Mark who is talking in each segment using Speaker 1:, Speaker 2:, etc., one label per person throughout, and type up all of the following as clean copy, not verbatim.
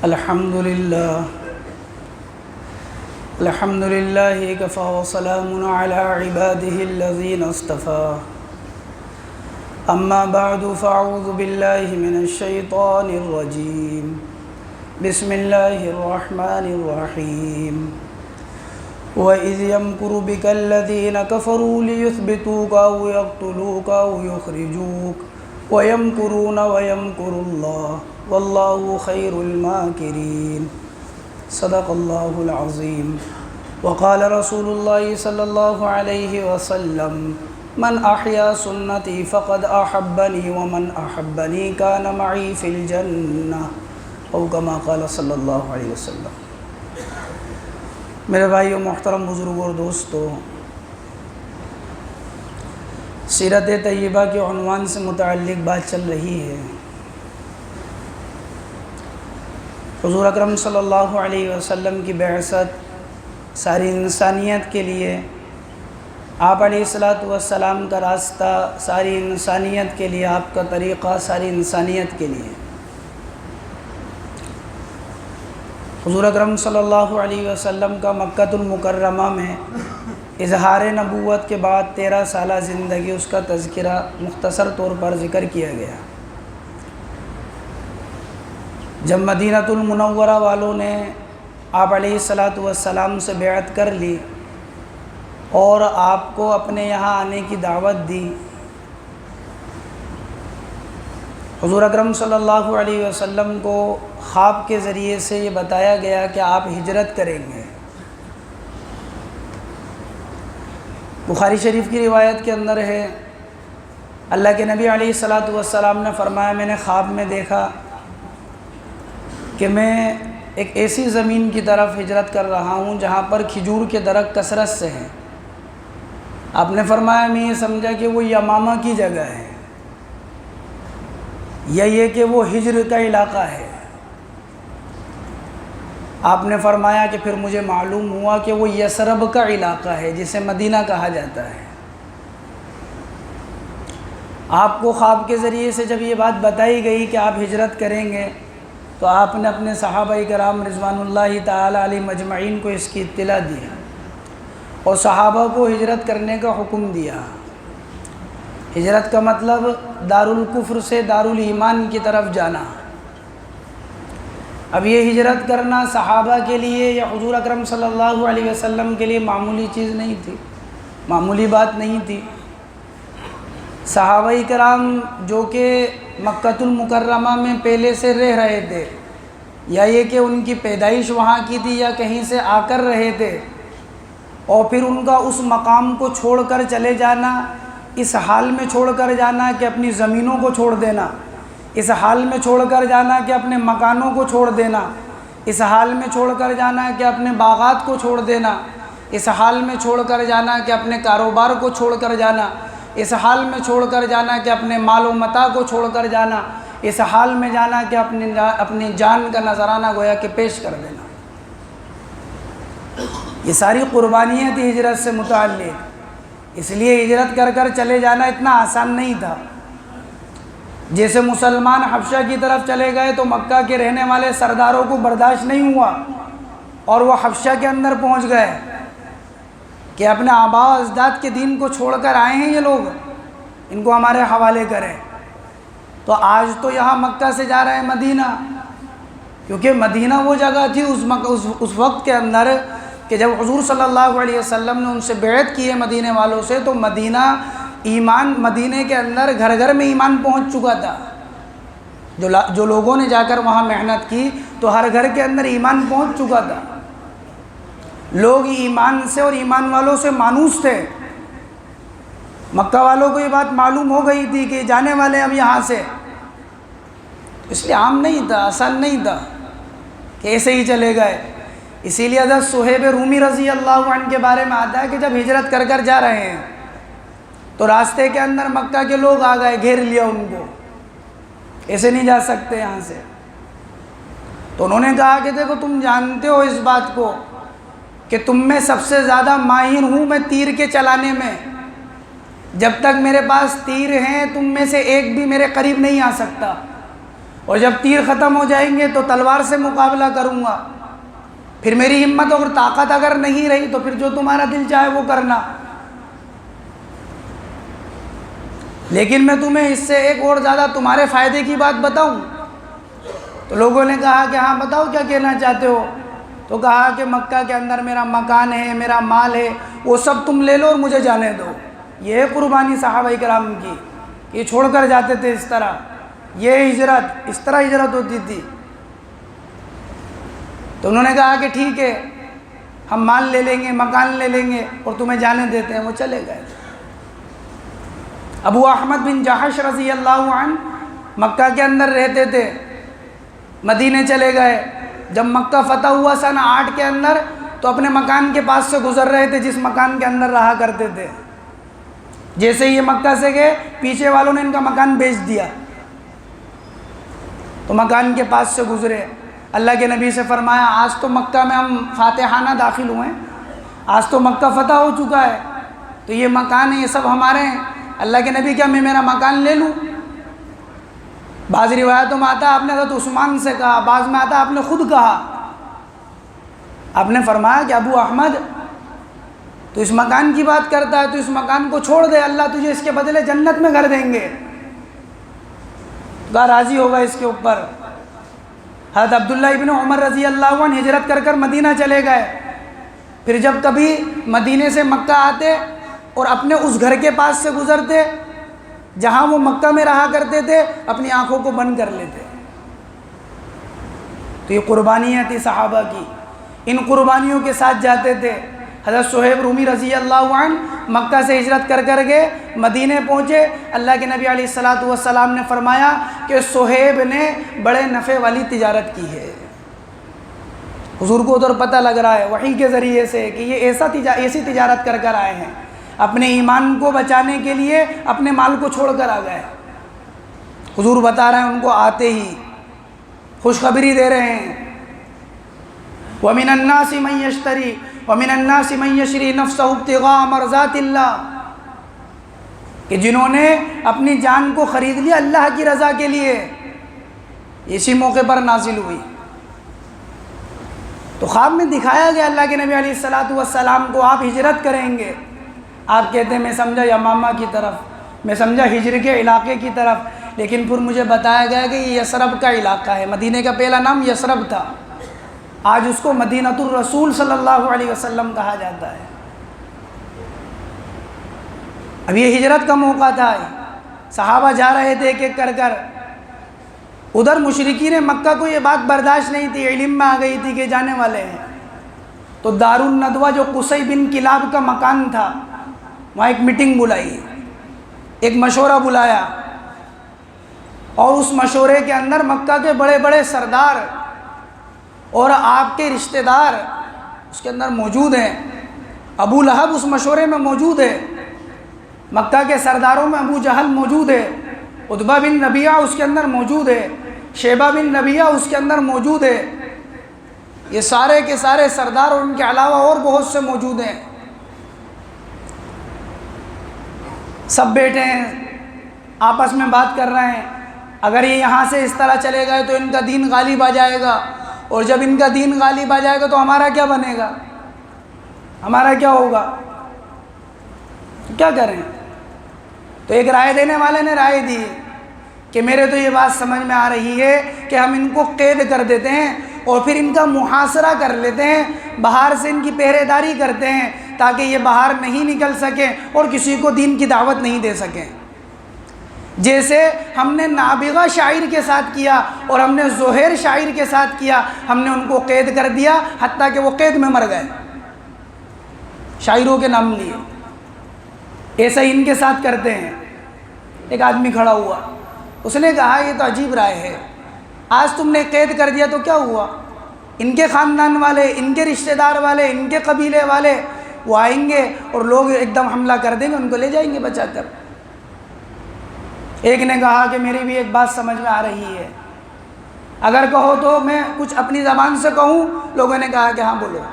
Speaker 1: الحمد لله كفى وسلام على عباده الذين اصطفى أما بعد فأعوذ بالله من الشيطان الرجيم بسم الله الرحمن الرحيم وَإِذْ يَمْكُرُ بِكَ الَّذِينَ كَفَرُوا لِيُثْبِتُوكَ أَوْ يَقْتُلُوكَ أَوْ يُخْرِجُوكَ وَيَمْكُرُونَ وَيَمْكُرُ اللَّهُ وَاللَّهُ خَيْرُ الْمَاكِرِينَ صدق اللہ العظیم وقال رسول اللہ صلی اللہ علیہ وسلم من احیا سنتی فقد احبنی ومن احبنی کان معی فی الجنہ او کما قال صلی اللہ علیہ وسلم۔ میرے بھائیو، محترم بزرگوں اور دوستو، سیرت طیبہ کے عنوان سے متعلق بات چل رہی ہے۔ حضور اکرم صلی اللہ علیہ وسلم کی بعثت ساری انسانیت کے لیے، آپ علیہ السلام کا راستہ ساری انسانیت کے لیے، آپ کا طریقہ ساری انسانیت کے لیے۔ حضور اکرم صلی اللہ علیہ وسلم کا مکہ المکرمہ میں اظہار نبوت کے بعد 13 سالہ زندگی، اس کا تذکرہ مختصر طور پر ذکر کیا گیا۔ جب مدینہ المنورہ والوں نے آپ علیہ السلام سے بیعت کر لی اور آپ کو اپنے یہاں آنے کی دعوت دی، حضور اکرم صلی اللہ علیہ وسلم کو خواب کے ذریعے سے یہ بتایا گیا کہ آپ ہجرت کریں گے۔ بخاری شریف کی روایت کے اندر ہے، اللہ کے نبی علیہ السلام نے فرمایا، میں نے خواب میں دیکھا کہ میں ایک ایسی زمین کی طرف ہجرت کر رہا ہوں جہاں پر کھجور کے درخت کثرت سے ہیں۔ آپ نے فرمایا، میں یہ سمجھا کہ وہ یمامہ کی جگہ ہے، یا یہ کہ وہ ہجر کا علاقہ ہے۔ آپ نے فرمایا کہ پھر مجھے معلوم ہوا کہ وہ یثرب کا علاقہ ہے، جسے مدینہ کہا جاتا ہے۔ آپ کو خواب کے ذریعے سے جب یہ بات بتائی گئی کہ آپ ہجرت کریں گے، تو آپ نے اپنے صحابہ کرام رضوان اللہ تعالی علیہ مجمعین کو اس کی اطلاع دی اور صحابہ کو ہجرت کرنے کا حکم دیا۔ ہجرت کا مطلب دارالکفر سے دارالایمان کی طرف جانا۔ اب یہ ہجرت کرنا صحابہ کے لیے یا حضور اکرم صلی اللہ علیہ وسلم کے لیے معمولی چیز نہیں تھی، معمولی بات نہیں تھی۔ صحابہ کرام جو کہ مکہ المکرمہ میں پہلے سے رہ رہے تھے، یا یہ کہ ان کی پیدائش وہاں کی تھی یا کہیں سے آ کر رہے تھے، اور پھر ان کا اس مقام کو چھوڑ کر چلے جانا، اس حال میں چھوڑ کر جانا کہ اپنی زمینوں کو چھوڑ دینا، اس حال میں چھوڑ کر جانا کہ اپنے مکانوں کو چھوڑ دینا، اس حال میں چھوڑ کر جانا کہ اپنے باغات کو چھوڑ دینا، اس حال میں چھوڑ کر جانا کہ اپنے کاروبار کو چھوڑ کر جانا، اس حال میں چھوڑ کر جانا کہ اپنے مال و متاع کو چھوڑ کر جانا، اس حال میں جانا کہ اپنی جان کا نذرانہ گویا کہ پیش کر دینا۔ یہ ساری قربانیاں تھی ہجرت سے متعلق۔ اس لیے ہجرت کر کر چلے جانا اتنا آسان نہیں تھا۔ جیسے مسلمان حبشہ کی طرف چلے گئے تو مکہ کے رہنے والے سرداروں کو برداشت نہیں ہوا اور وہ حبشہ کے اندر پہنچ گئے کہ اپنے آباء و اجداد کے دین کو چھوڑ کر آئے ہیں یہ لوگ، ان کو ہمارے حوالے کریں۔ تو آج تو یہاں مکہ سے جا رہے ہیں مدینہ، کیونکہ مدینہ وہ جگہ تھی اس وقت کے اندر کہ جب حضور صلی اللہ علیہ وسلم نے ان سے بیعت کی ہے مدینہ والوں سے، تو مدینہ کے اندر گھر گھر میں ایمان پہنچ چکا تھا۔ جو لوگوں نے جا کر وہاں محنت کی تو ہر گھر کے اندر ایمان پہنچ چکا تھا۔ لوگ ایمان سے اور ایمان والوں سے مانوس تھے۔ مکہ والوں کو یہ بات معلوم ہو گئی تھی کہ جانے والے اب یہاں سے، اس لیے عام نہیں تھا، آسان نہیں تھا کہ ایسے ہی چلے گئے۔ اسی لیے حضرت صہیب رومی رضی اللہ عنہ کے بارے میں آتا ہے کہ جب ہجرت کر کر جا رہے ہیں تو راستے کے اندر مکہ کے لوگ آ گئے، گھیر لیا ان کو، ایسے نہیں جا سکتے یہاں سے۔ تو انہوں نے کہا کہ دیکھو، تم جانتے ہو اس بات کو کہ تم میں سب سے زیادہ ماہر ہوں میں تیر کے چلانے میں، جب تک میرے پاس تیر ہیں تم میں سے ایک بھی میرے قریب نہیں آ سکتا، اور جب تیر ختم ہو جائیں گے تو تلوار سے مقابلہ کروں گا، پھر میری ہمت اور طاقت اگر نہیں رہی تو پھر جو تمہارا دل چاہے وہ کرنا، لیکن میں تمہیں اس سے ایک اور زیادہ تمہارے فائدے کی بات بتاؤں؟ تو لوگوں نے کہا کہ ہاں بتاؤ کیا کہنا چاہتے ہو؟ تو کہا کہ مکہ کے اندر میرا مکان ہے، میرا مال ہے، وہ سب تم لے لو اور مجھے جانے دو۔ یہ ہے قربانی صحابہ کرام کی، یہ چھوڑ کر جاتے تھے اس طرح، یہ ہجرت، اس طرح ہجرت ہوتی تھی۔ تو انہوں نے کہا کہ ٹھیک ہے، ہم مال لے لیں گے، مکان لے لیں گے اور تمہیں جانے دیتے ہیں۔ وہ چلے گئے۔ ابو احمد بن جحش رضی اللہ عنہ مکہ کے اندر رہتے تھے، مدینے چلے گئے۔ جب مکہ فتح ہوا سن 8 کے اندر تو اپنے مکان کے پاس سے گزر رہے تھے جس مکان کے اندر رہا کرتے تھے۔ جیسے یہ مکہ سے گئے، پیچھے والوں نے ان کا مکان بیچ دیا، تو مکان کے پاس سے گزرے۔ اللہ کے نبی سے فرمایا آج تو مکہ میں ہم فاتحانہ داخل ہوئے ہیں، آج تو مکہ فتح ہو چکا ہے، تو یہ مکان ہے، یہ سب ہمارے ہیں۔ اللہ کے نبی کیا میں میرا مکان لے لوں؟ بعض روایتوں میں آتا ہے آپ نے حضرت عثمان سے کہا، بعض میں آتا ہے آپ نے خود کہا۔ آپ نے فرمایا کہ ابو احمد تو اس مکان کی بات کرتا ہے، تو اس مکان کو چھوڑ دے، اللہ تجھے اس کے بدلے جنت میں گھر دیں گے۔ کہا راضی ہوگا اس کے اوپر۔ حضرت عبداللہ ابن عمر رضی اللہ عنہ ہجرت کر کر مدینہ چلے گئے۔ پھر جب کبھی مدینے سے مکہ آتے اور اپنے اس گھر کے پاس سے گزرتے جہاں وہ مکہ میں رہا کرتے تھے، اپنی آنکھوں کو بند کر لیتے۔ تو یہ قربانیاں تھی صحابہ کی، ان قربانیوں کے ساتھ جاتے تھے۔ حضرت صہیب رومی رضی اللہ عنہ مکہ سے ہجرت کر کر گئے، مدینے پہنچے۔ اللہ کے نبی علیہ الصلوۃ والسلام نے فرمایا کہ صہیب نے بڑے نفع والی تجارت کی ہے۔ حضور کو ادھر پتہ لگ رہا ہے وحی کے ذریعے سے کہ یہ ایسی تجارت کر کر آئے ہیں، اپنے ایمان کو بچانے کے لیے اپنے مال کو چھوڑ کر آ گئے۔ حضور بتا رہے ہیں ان کو آتے ہی خوشخبری دے رہے ہیں، وَمِنَ النَّاسِ مَن يَشْتَرِي وَمِنَ النَّاسِ مَن يَشْرِي نَفْسَهُ ابْتِغَاءَ مَرْضَاتِ اللَّهِ، کہ جنہوں نے اپنی جان کو خرید لیا اللہ کی رضا کے لیے۔ اسی موقع پر نازل ہوئی۔ تو خواب میں دکھایا گیا اللہ کے نبی علیہ الصلوۃ والسلام کو آپ ہجرت کریں گے۔ آپ کہتے ہیں میں سمجھا یمامہ کی طرف، میں سمجھا ہجر کے علاقے کی طرف، لیکن پھر مجھے بتایا گیا کہ یہ یثرب کا علاقہ ہے۔ مدینہ کا پہلا نام یثرب تھا، آج اس کو مدینۃ الرسول صلی اللہ علیہ وسلم کہا جاتا ہے۔ اب یہ ہجرت کا موقع تھا، صحابہ جا رہے تھے ایک ایک کر کر۔ ادھر مشرکین مکہ کو یہ بات برداشت نہیں تھی، علم میں آ گئی تھی کہ جانے والے ہیں، تو دار الندوہ جو قصی بن کلاب کا مکان تھا وہاں ایک میٹنگ بلائی، ایک مشورہ بلایا، اور اس مشورے کے اندر مکہ کے بڑے بڑے سردار اور آپ کے رشتہ دار اس کے اندر موجود ہیں۔ ابو لہب اس مشورے میں موجود ہے، مکہ کے سرداروں میں ابو جہل موجود ہے، عتبہ بن ربیعہ اس کے اندر موجود ہے، شیبہ بن ربیعہ اس کے اندر موجود ہے۔ یہ سارے کے سارے سردار اور ان کے علاوہ اور بہت سے موجود ہیں۔ سب بیٹھے ہیں، آپس میں بات کر رہے ہیں، اگر یہ یہاں سے اس طرح چلے گئے تو ان کا دین غالب آ جائے گا، اور جب ان کا دین غالب آ جائے گا تو ہمارا کیا بنے گا، ہمارا کیا ہوگا، کیا کریں؟ تو ایک رائے دینے والے نے رائے دی کہ میرے تو یہ بات سمجھ میں آ رہی ہے کہ ہم ان کو قید کر دیتے ہیں اور پھر ان کا محاصرہ کر لیتے ہیں، باہر سے ان کی پہرے داری کرتے ہیں تاکہ یہ باہر نہیں نکل سکیں اور کسی کو دین کی دعوت نہیں دے سکیں، جیسے ہم نے نابغہ شاعر کے ساتھ کیا اور ہم نے زہیر شاعر کے ساتھ کیا، ہم نے ان کو قید کر دیا حتیٰ کہ وہ قید میں مر گئے، شاعروں کے نام لیے۔ ایسا ہی ان کے ساتھ کرتے ہیں۔ ایک آدمی کھڑا ہوا، اس نے کہا یہ تو عجیب رائے ہے، آج تم نے قید کر دیا تو کیا ہوا، ان کے خاندان والے، ان کے رشتہ دار والے، ان کے قبیلے والے وہ آئیں گے اور لوگ ایک دم حملہ کر دیں گے، ان کو لے جائیں گے بچا کر۔ ایک نے کہا کہ میری بھی ایک بات سمجھ میں آ رہی ہے، اگر کہو تو میں کچھ اپنی زبان سے کہوں؟ لوگوں نے کہا کہ ہاں بولو۔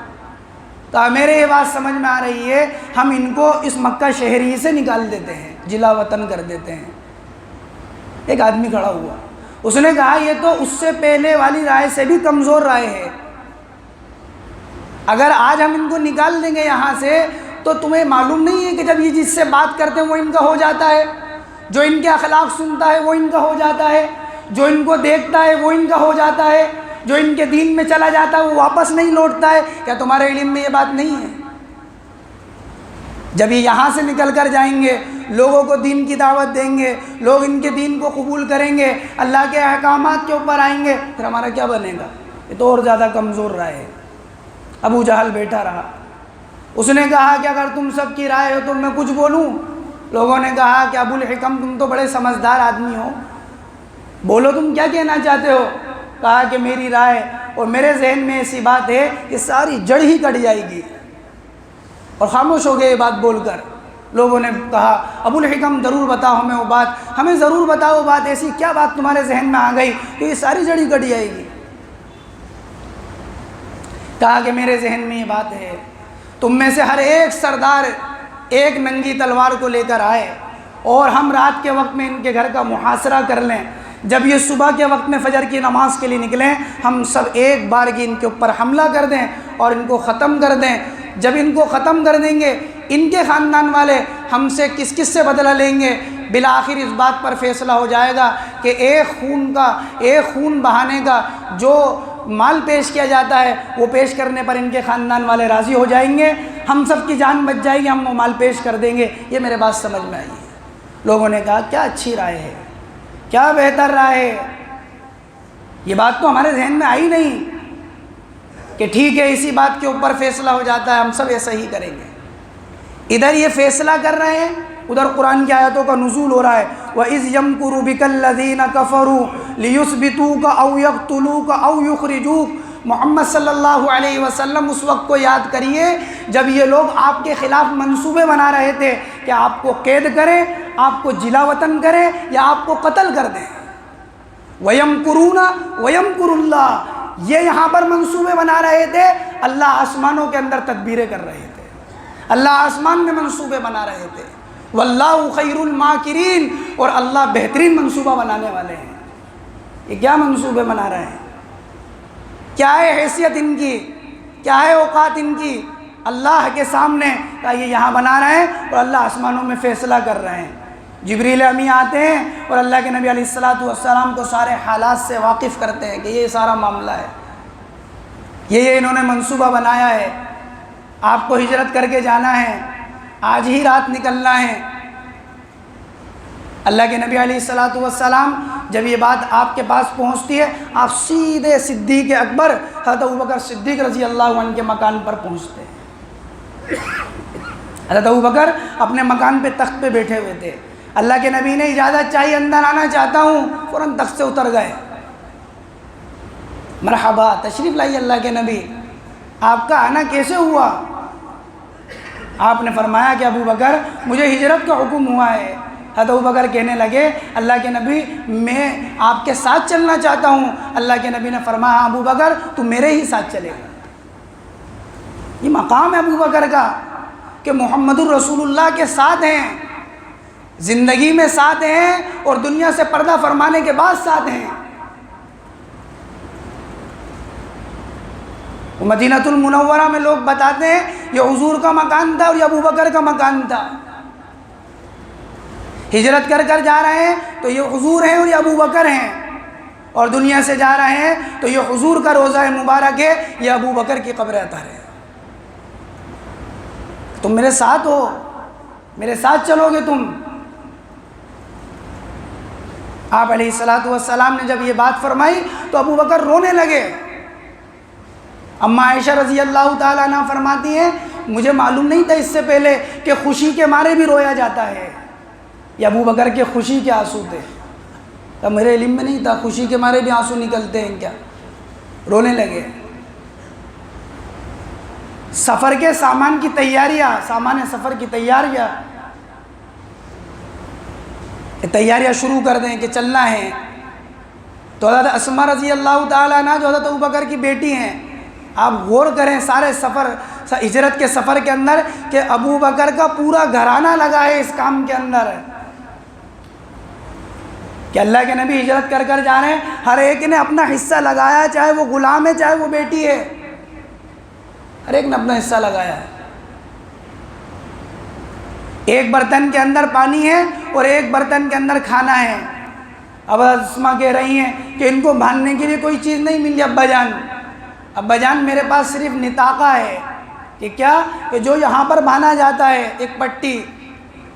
Speaker 1: تو میرے یہ بات سمجھ میں آ رہی ہے، ہم ان کو اس مکہ شہری سے نکال دیتے ہیں، جلا وطن کر دیتے ہیں۔ ایک آدمی کھڑا ہوا، اس نے کہا یہ تو اس سے پہلے والی رائے سے بھی کمزور رائے ہے، اگر آج ہم ان کو نکال دیں گے یہاں سے تو تمہیں معلوم نہیں ہے کہ جب یہ جس سے بات کرتے ہیں وہ ان کا ہو جاتا ہے، جو ان کے اخلاق سنتا ہے وہ ان کا ہو جاتا ہے، جو ان کو دیکھتا ہے وہ ان کا ہو جاتا ہے، جو ان کے دین میں چلا جاتا ہے وہ واپس نہیں لوٹتا ہے۔ کیا تمہارے علم میں یہ بات نہیں ہے؟ جب یہ یہاں سے نکل کر جائیں گے، لوگوں کو دین کی دعوت دیں گے، لوگ ان کے دین کو قبول کریں گے، اللہ کے احکامات کے اوپر آئیں گے، پھر ہمارا کیا بنے گا؟ یہ تو اور زیادہ کمزور رائے ہے۔ ابو جہل بیٹھا رہا، اس نے کہا کہ اگر تم سب کی رائے ہو تو میں کچھ بولوں؟ لوگوں نے کہا کہ ابو الحکم تم تو بڑے سمجھدار آدمی ہو، بولو تم کیا کہنا چاہتے ہو؟ کہا کہ میری رائے اور میرے ذہن میں ایسی بات ہے کہ ساری جڑ ہی کٹ جائے گی، اور خاموش ہو گئے یہ بات بول کر۔ لوگوں نے کہا ابو الحکم ضرور بتاؤ ہمیں وہ بات، ہمیں ضرور بتاؤ وہ بات، ایسی کیا بات تمہارے ذہن میں آ گئی کہ یہ ساری جڑ ہی کٹ جائے گی؟ کہا کہ میرے ذہن میں یہ بات ہے، تم میں سے ہر ایک سردار ایک ننگی تلوار کو لے کر آئے اور ہم رات کے وقت میں ان کے گھر کا محاصرہ کر لیں، جب یہ صبح کے وقت میں فجر کی نماز کے لیے نکلیں ہم سب ایک بار کی ان کے اوپر حملہ کر دیں اور ان کو ختم کر دیں۔ جب ان کو ختم کر دیں گے ان کے خاندان والے ہم سے کس کس سے بدلہ لیں گے؟ بالآخر اس بات پر فیصلہ ہو جائے گا کہ ایک خون بہانے کا جو مال پیش کیا جاتا ہے وہ پیش کرنے پر ان کے خاندان والے راضی ہو جائیں گے، ہم سب کی جان بچ جائے گی، ہم وہ مال پیش کر دیں گے۔ یہ میرے بات سمجھ میں آئی ہے۔ لوگوں نے کہا کیا اچھی رائے ہے، کیا بہتر رائے ہے، یہ بات تو ہمارے ذہن میں آئی نہیں کہ ٹھیک ہے اسی بات کے اوپر فیصلہ ہو جاتا ہے، ہم سب ایسا ہی کریں گے۔ ادھر یہ فیصلہ کر رہے ہیں، ادھر قرآن کی آیتوں کا نزول ہو رہا ہے۔ وَإِذْ يَمْكُرُ بِكَ الَّذِينَ كَفَرُوا لِيُثْبِتُوكَ أَوْ يَقْتُلُوكَ أَوْ يُخْرِجُوكَ۔ محمد صلی اللہ علیہ وسلم اس وقت کو یاد کریے جب یہ لوگ آپ کے خلاف منصوبے بنا رہے تھے کہ آپ کو قید کریں، آپ کو جلا وطن کریں یا آپ کو قتل کر دیں۔ وَيَمْكُرُونَ وَيَمْكُرُ اللَّهُ، یہ یہاں پر منصوبے بنا رہے تھے، اللہ آسمانوں کے اندر تدبیریں کر رہے تھے، اللہ آسمان میں منصوبے بنا رہے تھے۔ واللہ خیر الماکرین، اور اللہ بہترین منصوبہ بنانے والے ہیں۔ یہ کیا منصوبے بنا رہے ہیں؟ کیا ہے حیثیت ان کی، کیا ہے اوقات ان کی؟ اللہ کے سامنے کہ یہ یہاں بنا رہے ہیں اور اللہ آسمانوں میں فیصلہ کر رہے ہیں۔ جبریل امی آتے ہیں اور اللہ کے نبی علیہ الصلوۃ والسلام کو سارے حالات سے واقف کرتے ہیں کہ یہ سارا معاملہ ہے، یہ انہوں نے منصوبہ بنایا ہے، آپ کو ہجرت کر کے جانا ہے، آج ہی رات نکلنا ہے۔ اللہ کے نبی علیہ الصلوۃ والسلام جب یہ بات آپ کے پاس پہنچتی ہے آپ سیدھے صدیق اکبر حضرت ابوبکر صدیق رضی اللہ عنہ کے مکان پر پہنچتے ہیں۔ حضرت ابوبکر اپنے مکان پہ تخت پہ بیٹھے ہوئے تھے، اللہ کے نبی نے اجازت چاہیے اندر آنا چاہتا ہوں، فوراً تخت سے اتر گئے۔ مرحبا، تشریف لائیے اللہ کے نبی، آپ کا آنا کیسے ہوا؟ آپ نے فرمایا کہ ابو بکر مجھے ہجرت کا حکم ہوا ہے۔ حضرت ابوبکر کہنے لگے اللہ کے نبی میں آپ کے ساتھ چلنا چاہتا ہوں۔ اللہ کے نبی نے فرمایا ابو بکر تو میرے ہی ساتھ چلے گا۔ یہ مقام ہے ابو بکر کا کہ محمد الرسول اللہ کے ساتھ ہیں، زندگی میں ساتھ ہیں اور دنیا سے پردہ فرمانے کے بعد ساتھ ہیں۔ مدینۃ المنورہ میں لوگ بتاتے ہیں یہ حضور کا مکان تھا اور یہ ابو بکر کا مکان تھا۔ ہجرت کر کر جا رہے ہیں تو یہ حضور ہیں اور یہ ابو بکر ہیں، اور دنیا سے جا رہے ہیں تو یہ حضور کا روضہ مبارک ہے، یہ ابو بکر کی قبر اطہر ہے۔ تم میرے ساتھ ہو، میرے ساتھ چلو گے تم۔ آپ علیہ الصلوۃ والسلام نے جب یہ بات فرمائی تو ابو بکر رونے لگے۔ اما عائشہ رضی اللہ تعالیٰ عنہ فرماتی ہیں مجھے معلوم نہیں تھا اس سے پہلے کہ خوشی کے مارے بھی رویا جاتا ہے۔ یہ ابو بکر کے خوشی کے آنسو تھے، تو میرے علم میں نہیں تھا خوشی کے مارے بھی آنسو نکلتے ہیں کیا؟ رونے لگے۔ سفر کے سامان کی تیاریاں، سامان سفر کی تیاریاں شروع کر دیں کہ چلنا ہے۔ تو حضرت اسماء رضی اللہ تعالیٰ عنہ جو حضرت ابوبکر کی بیٹی ہیں، آپ غور کریں سارے سفر ہجرت کے سفر کے اندر کہ ابو بکر کا پورا گھرانہ لگا ہے اس کام کے اندر۔ کہ اللہ کے نبی ہجرت کر کر جا رہے ہیں، ہر ایک نے اپنا حصہ لگایا، چاہے وہ غلام ہے چاہے وہ بیٹی ہے، ہر ایک نے اپنا حصہ لگایا ہے۔ ایک برتن کے اندر پانی ہے اور ایک برتن کے اندر کھانا ہے۔ اب اسما کہہ رہی ہیں کہ ان کو باندھنے کے لیے کوئی چیز نہیں ملی ابا جان میرے پاس صرف نطاقہ ہے، کہ کیا، کہ جو یہاں پر باندھا جاتا ہے ایک پٹی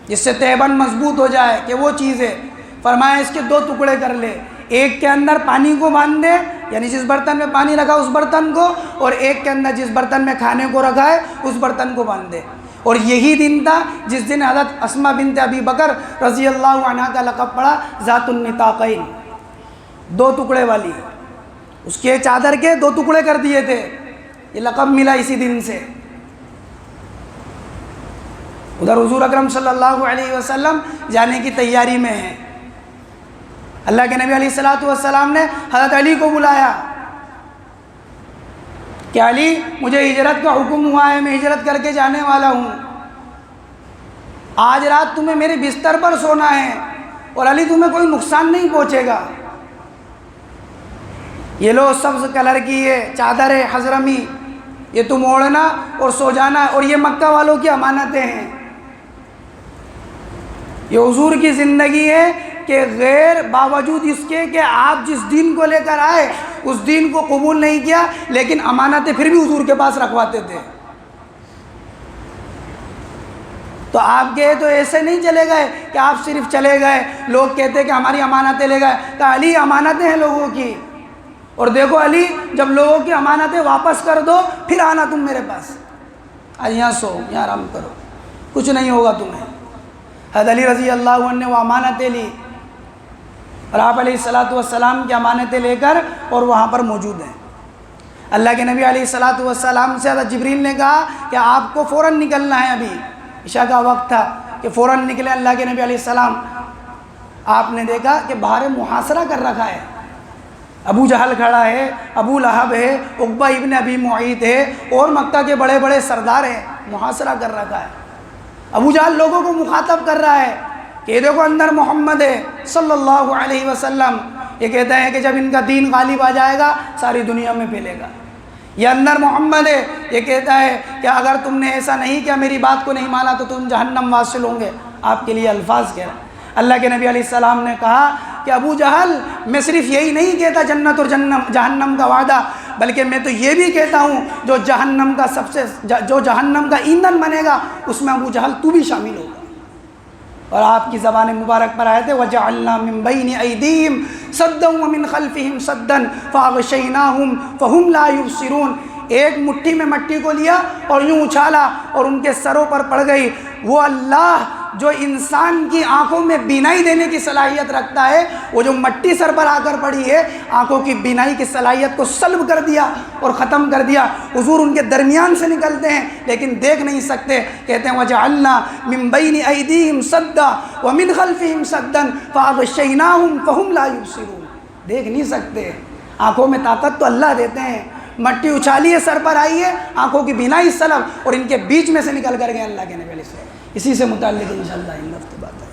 Speaker 1: جس سے تہبند مضبوط ہو جائے، کہ وہ چیز ہے۔ فرمایا اس کے 2 ٹکڑے کر لے، ایک کے اندر پانی کو باندھ دے، یعنی جس برتن میں پانی رکھا اس برتن کو، اور ایک کے اندر جس برتن میں کھانے کو رکھا ہے اس برتن کو باندھ دے۔ اور یہی دن تھا جس دن حضرت اسما بنت ابی بکر رضی اللہ عنہ کا لقب پڑا ذات النطاقین، 2 ٹکڑے والی، اس کے چادر کے 2 ٹکڑے کر دیے تھے، یہ لقب ملا اسی دن سے۔ ادھر حضور اکرم صلی اللہ علیہ وسلم جانے کی تیاری میں ہیں، اللہ کے نبی علیہ الصلوۃ والسلام نے حضرت علی کو بلایا کہ علی مجھے ہجرت کا حکم ہوا ہے، میں ہجرت کر کے جانے والا ہوں، آج رات تمہیں میرے بستر پر سونا ہے، اور علی تمہیں کوئی نقصان نہیں پہنچے گا، یہ لو سبز کلر کی یہ چادر ہے حضرمی، یہ تم اوڑھنا اور سو جانا، اور یہ مکہ والوں کی امانتیں ہیں۔ یہ حضور کی زندگی ہے کہ غیر باوجود اس کے کہ آپ جس دین کو لے کر آئے اس دین کو قبول نہیں کیا، لیکن امانتیں پھر بھی حضور کے پاس رکھواتے تھے۔ تو آپ گئے تو ایسے نہیں چلے گئے کہ آپ صرف چلے گئے، لوگ کہتے کہ ہماری امانتیں لے گئے، کہ علی امانتیں ہیں لوگوں کی، اور دیکھو علی جب لوگوں کی امانتیں واپس کر دو پھر آنا تم میرے پاس، آج یہاں سو، یہاں آرام کرو، کچھ نہیں ہوگا تمہیں۔ حضرت علی رضی اللہ عنہ نے وہ امانتیں لی، اور آپ علیہ الصلوۃ والسلام کی امانتیں لے کر اور وہاں پر موجود ہیں۔ اللہ کے نبی علیہ الصلوۃ والسلام سے حضرت جبریل نے کہا کہ آپ کو فوراً نکلنا ہے، ابھی عشاء کا وقت تھا کہ فوراً نکلے۔ اللہ کے نبی علیہ السلام، آپ نے دیکھا کہ باہر محاصرہ کر رکھا ہے، ابو جہل کھڑا ہے، ابو لہب ہے، عقبہ ابن ابی معیط ہے، اور مکہ کے بڑے بڑے سردار ہیں، محاصرہ کر رکھا ہے۔ ابو جہل لوگوں کو مخاطب کر رہا ہے کہ دیکھو اندر محمد ہے صلی اللہ علیہ وسلم، یہ کہتا ہے کہ جب ان کا دین غالب آ جائے گا ساری دنیا میں پھیلے گا، یہ اندر محمد ہے، یہ کہتا ہے کہ اگر تم نے ایسا نہیں کیا، میری بات کو نہیں مانا تو تم جہنم واصل ہوں گے۔ آپ کے لیے الفاظ کہہ رہا ہے۔ اللہ کے نبی علیہ السلام نے کہا کہ ابو جہل میں صرف یہی نہیں کہتا جنت اور جہنم کا وعدہ، بلکہ میں تو یہ بھی کہتا ہوں جو جہنم کا ایندھن بنے گا اس میں ابو جہل تو بھی شامل ہوگا۔ اور آپ کی زبان مبارک پر آئے تھے وَجَعَلْنَا مِن بَيْنِ أَيْدِيهِمْ سَدًّا وَمِنْ خَلْفِهِمْ سَدًّا فَأَغْشَيْنَاهُمْ فَهُمْ لَا يُبْصِرُونَ۔ ایک مٹھی میں مٹی کو لیا اور یوں اچھالا اور ان کے سروں پر پڑ گئی۔ وہ اللہ جو انسان کی آنکھوں میں بینائی دینے کی صلاحیت رکھتا ہے، وہ جو مٹی سر پر آ کر پڑی ہے، آنکھوں کی بینائی کی صلاحیت کو سلب کر دیا اور ختم کر دیا۔ حضور ان کے درمیان سے نکلتے ہیں لیکن دیکھ نہیں سکتے، کہتے ہیں وَجَعَلْنَا مِن بَيْنِ أَيْدِيهِمْ سَدًّا وَمِنْ خَلْفِهِمْ سَدًّا فَأَغْشَيْنَاهُمْ فَهُمْ لَا يُبْصِرُونَ۔ دیکھ نہیں سکتے، آنکھوں میں طاقت تو اللہ دیتے ہیں، مٹی اچھالی ہے سر پر آئی ہے، آنکھوں کی بینائی سلب، اور ان کے بیچ میں سے نکل کر گئے اللہ کے نبی علیہ السلام۔ اسی سے متعلق انشاءاللہ ان ہفتے بات ہے۔